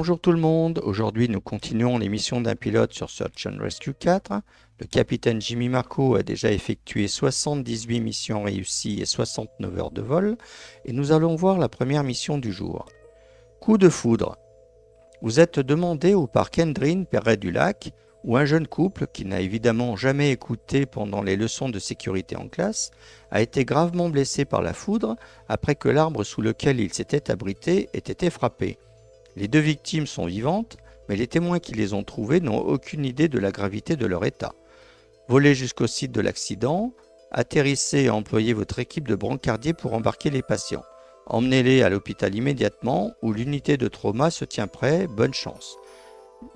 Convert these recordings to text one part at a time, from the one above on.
Bonjour tout le monde, aujourd'hui nous continuons les missions d'un pilote sur Search and Rescue 4. Le capitaine Jimmy Marco a déjà effectué 78 missions réussies et 69 heures de vol, et nous allons voir la première mission du jour. Coup de foudre. Vous êtes demandé au parc Endrine, près du lac, où un jeune couple, qui n'a évidemment jamais écouté pendant les leçons de sécurité en classe, a été gravement blessé par la foudre après que l'arbre sous lequel il s'était abrité ait été frappé. Les deux victimes sont vivantes, mais les témoins qui les ont trouvées n'ont aucune idée de la gravité de leur état. Volez jusqu'au site de l'accident, atterrissez et employez votre équipe de brancardiers pour embarquer les patients. Emmenez-les à l'hôpital immédiatement où l'unité de trauma se tient prêt, bonne chance.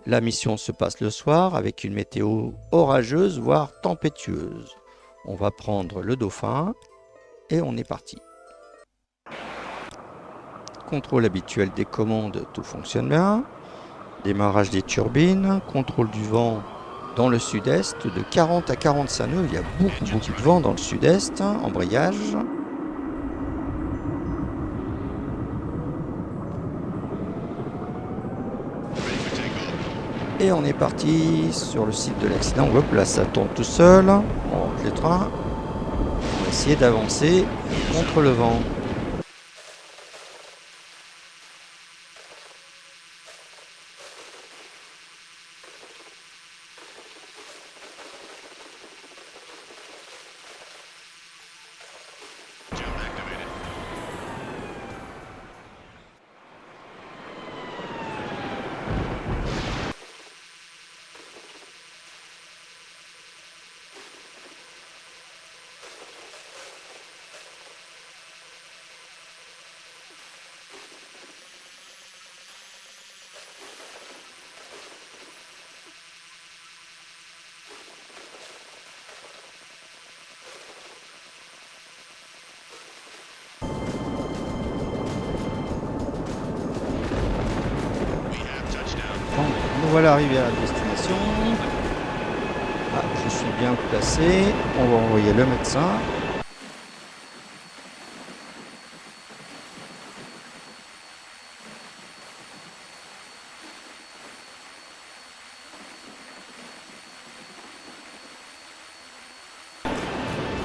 La mission se passe le soir avec une météo orageuse, voire tempétueuse. On va prendre le Dauphin et on est parti. Contrôle habituel des commandes, tout fonctionne bien. Démarrage des turbines, contrôle du vent dans le sud-est, de 40 à 45 nœuds. Il y a beaucoup de vent dans le sud-est. Embrayage. Et on est parti sur le site de l'accident. Hop, là ça tourne tout seul. On rentre les trains. On va essayer d'avancer contre le vent. Nous voilà arrivés à la destination. Ah, je suis bien placé. On va envoyer le médecin.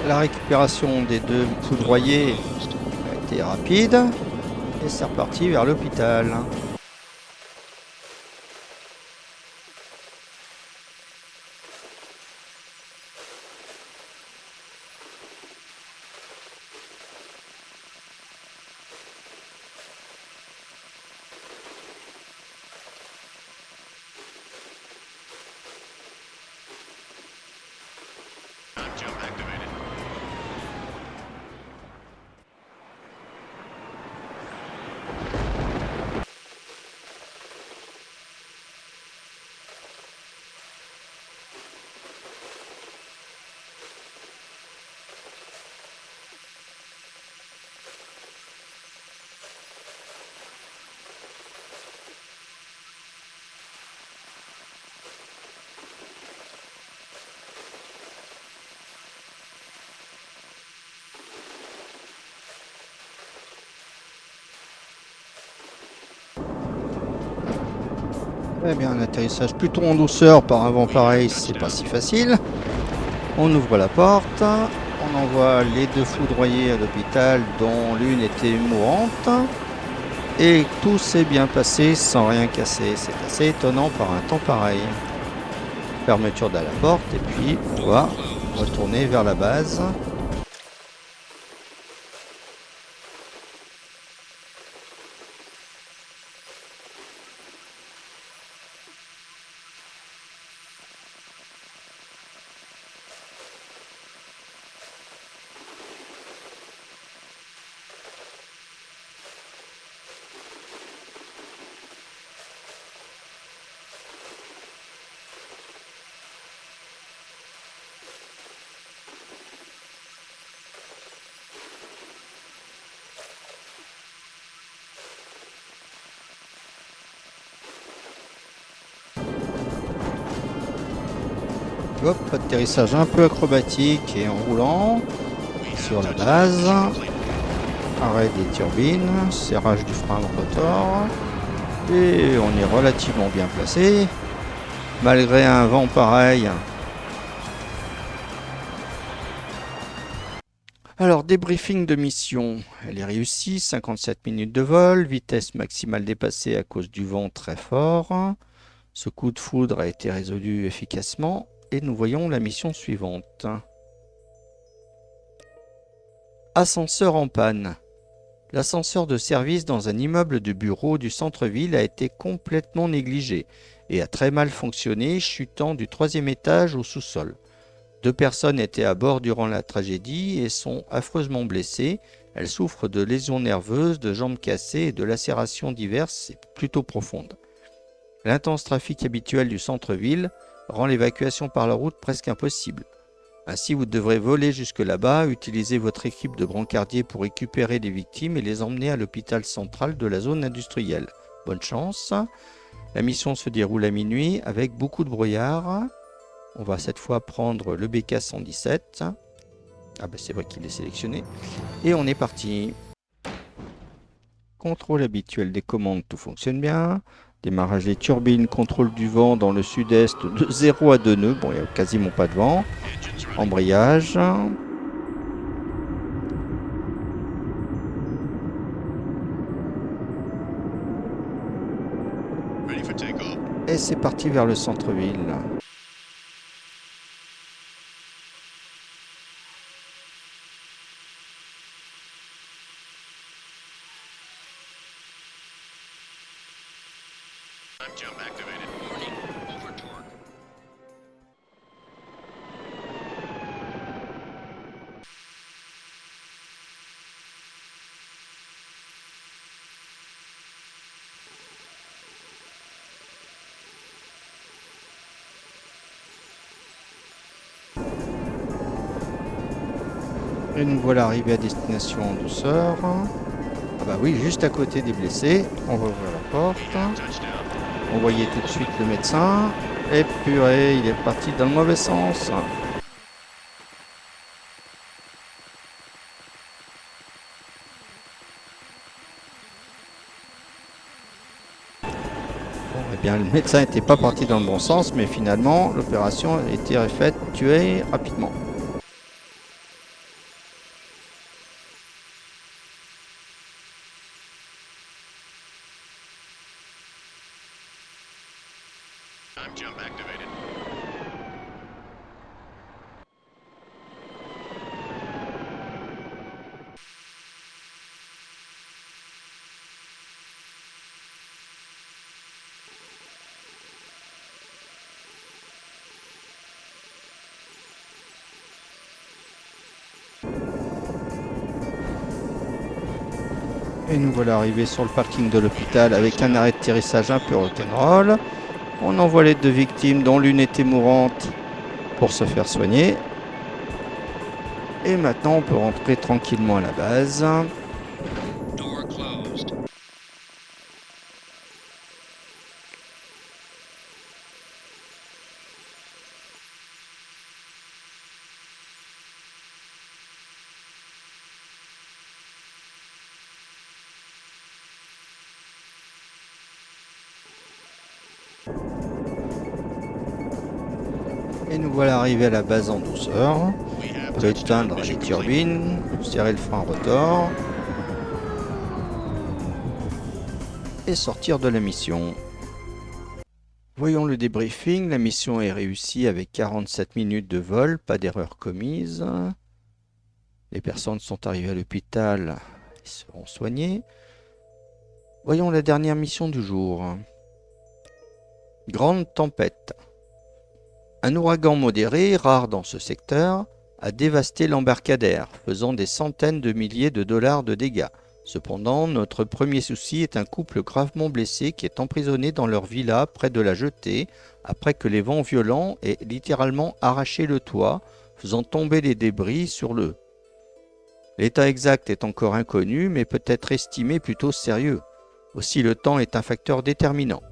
La récupération des deux foudroyés a été rapide. Et c'est reparti vers l'hôpital. Eh bien, un atterrissage plutôt en douceur par un vent pareil, c'est pas si facile. On ouvre la porte, on envoie les deux foudroyés à l'hôpital dont l'une était mourante. Et tout s'est bien passé sans rien casser. C'est assez étonnant par un temps pareil. Fermeture de la porte et puis on va retourner vers la base. Hop, atterrissage un peu acrobatique et en roulant sur la base. Arrêt des turbines, serrage du frein rotor. Et on est relativement bien placé. Malgré un vent pareil. Alors, débriefing de mission. Elle est réussie, 57 minutes de vol, vitesse maximale dépassée à cause du vent très fort. Ce coup de foudre a été résolu efficacement et nous voyons la mission suivante. Ascenseur en panne. L'ascenseur de service dans un immeuble de bureau du centre-ville a été complètement négligé et a très mal fonctionné, chutant du 3e étage au sous-sol. 2 personnes étaient à bord durant la tragédie et sont affreusement blessées. Elles souffrent de lésions nerveuses, de jambes cassées et de lacérations diverses et plutôt profondes. L'intense trafic habituel du centre-ville rend l'évacuation par la route presque impossible. Ainsi, vous devrez voler jusque là-bas, utiliser votre équipe de brancardiers pour récupérer les victimes et les emmener à l'hôpital central de la zone industrielle. Bonne chance. La mission se déroule à minuit avec beaucoup de brouillard. On va cette fois prendre le BK-117. Ah ben c'est vrai qu'il est sélectionné. Et on est parti. Contrôle habituel des commandes, tout fonctionne bien. Démarrage des turbines, contrôle du vent dans le sud-est de 0 à 2 nœuds. Bon, il n'y a quasiment pas de vent. Embrayage. Et c'est parti vers le centre-ville. Et nous voilà arrivés à destination en douceur. Ah bah oui, juste à côté des blessés. On va ouvrir la porte. On voyait tout de suite le médecin. Et purée, il est parti dans le mauvais sens. Bon, eh bien, le médecin n'était pas parti dans le bon sens, mais finalement, l'opération a été effectuée rapidement. Et nous voilà arrivés sur le parking de l'hôpital avec un arrêt de atterrissage un peu rock'n'roll. On envoie les 2 victimes dont l'une était mourante pour se faire soigner. Et maintenant on peut rentrer tranquillement à la base. Et nous voilà arrivés à la base en douceur. On peut éteindre les turbines, serrer le frein rotor et sortir de la mission. Voyons le débriefing. La mission est réussie avec 47 minutes de vol, pas d'erreur commise. Les personnes sont arrivées à l'hôpital et seront soignées. Voyons la dernière mission du jour. Grande tempête. Un ouragan modéré, rare dans ce secteur, a dévasté l'embarcadère, faisant des centaines de milliers de dollars de dégâts. Cependant, notre premier souci est un couple gravement blessé qui est emprisonné dans leur villa près de la jetée après que les vents violents aient littéralement arraché le toit, faisant tomber les débris sur le. L'état exact est encore inconnu, mais peut être estimé plutôt sérieux. Aussi, le temps est un facteur déterminant.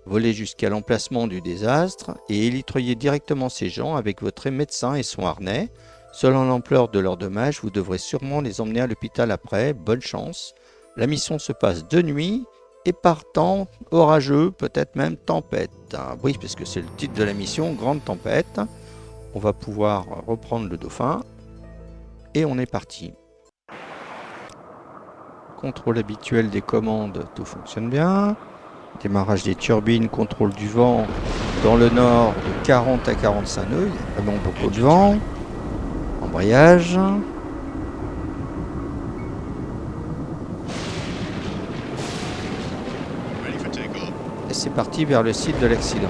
Volez jusqu'à l'emplacement du désastre et élitreillez directement ces gens avec votre médecin et son harnais. Selon l'ampleur de leurs dommages, vous devrez sûrement les emmener à l'hôpital après. Bonne chance. La mission se passe de nuit et par temps orageux, peut-être même tempête. Oui, parce que c'est le titre de la mission, Grande Tempête. On va pouvoir reprendre le Dauphin. Et on est parti. Contrôle habituel des commandes, tout fonctionne bien. Démarrage des turbines, contrôle du vent dans le nord de 40 à 45 nœuds. Il y a vraiment beaucoup de vent. Embrayage. Et c'est parti vers le site de l'accident.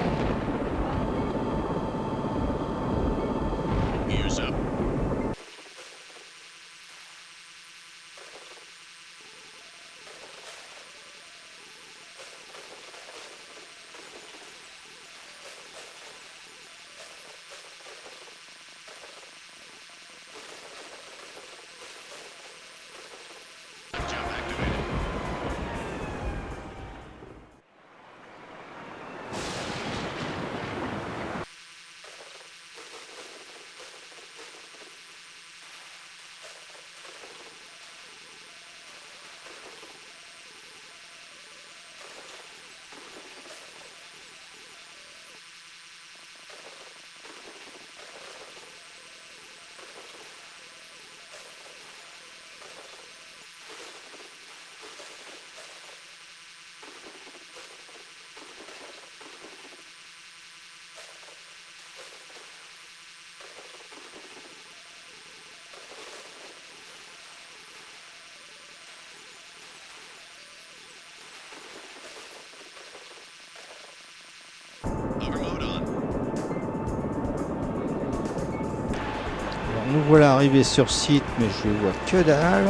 Nous voilà arrivés sur site, mais je vois que dalle.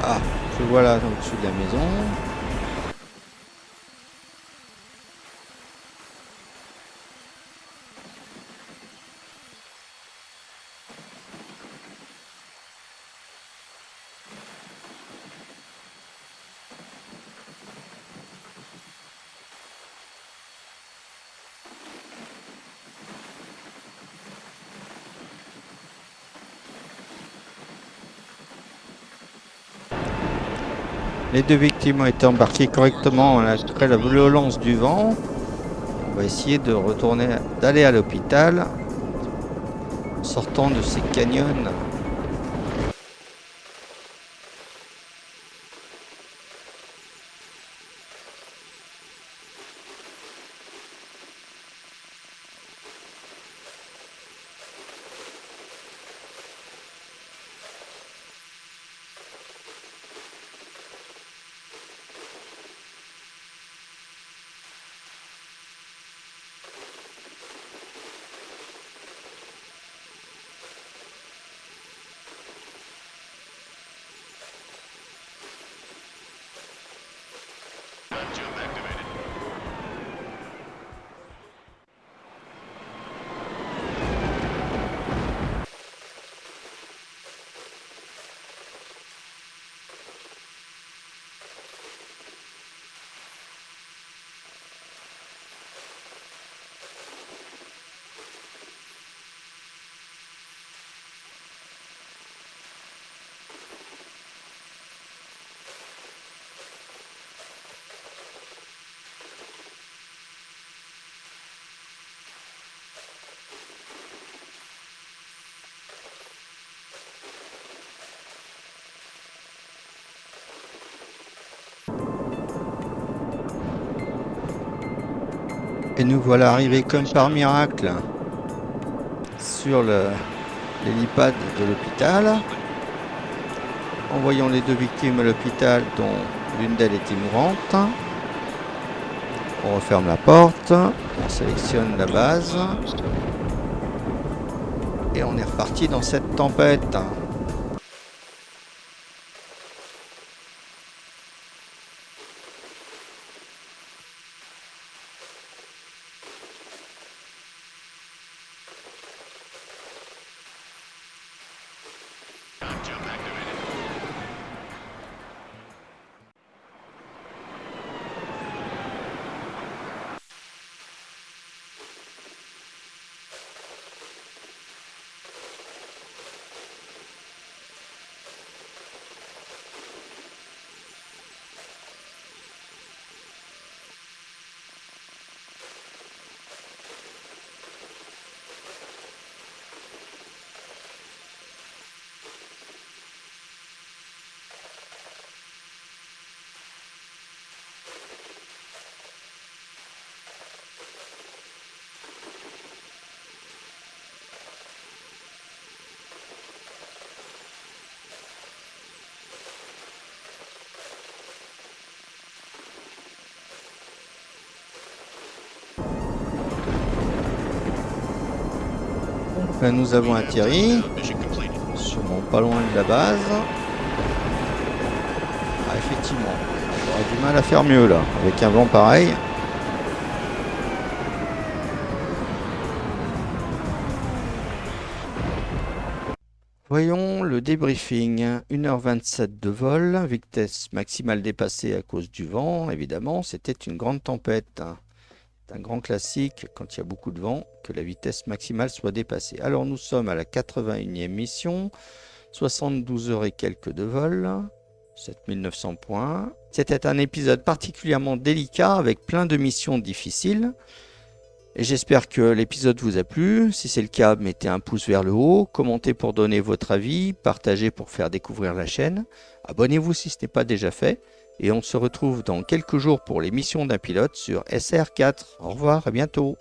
Ah, je vois là au-dessus de la maison. Les deux victimes ont été embarquées correctement après la violence du vent. On va essayer de retourner, d'aller à l'hôpital en sortant de ces canyons. Et nous voilà arrivés comme par miracle sur l'hélipad de l'hôpital. En voyant les deux victimes à l'hôpital, dont l'une d'elles était mourante, on referme la porte, on sélectionne la base et on est reparti dans cette tempête. Là, nous avons atterri, sûrement pas loin de la base. Ah, effectivement, on aura du mal à faire mieux là, avec un vent pareil. Voyons le débriefing. 1h27 de vol, vitesse maximale dépassée à cause du vent, évidemment, c'était une grande tempête. C'est un grand classique quand il y a beaucoup de vent que la vitesse maximale soit dépassée. Alors nous sommes à la 81e mission, 72 heures et quelques de vol, 7900 points. C'était un épisode particulièrement délicat avec plein de missions difficiles. Et j'espère que l'épisode vous a plu. Si c'est le cas, mettez un pouce vers le haut, commentez pour donner votre avis, partagez pour faire découvrir la chaîne. Abonnez-vous si ce n'est pas déjà fait. Et on se retrouve dans quelques jours pour les missions d'un pilote sur SR4. Au revoir, à bientôt.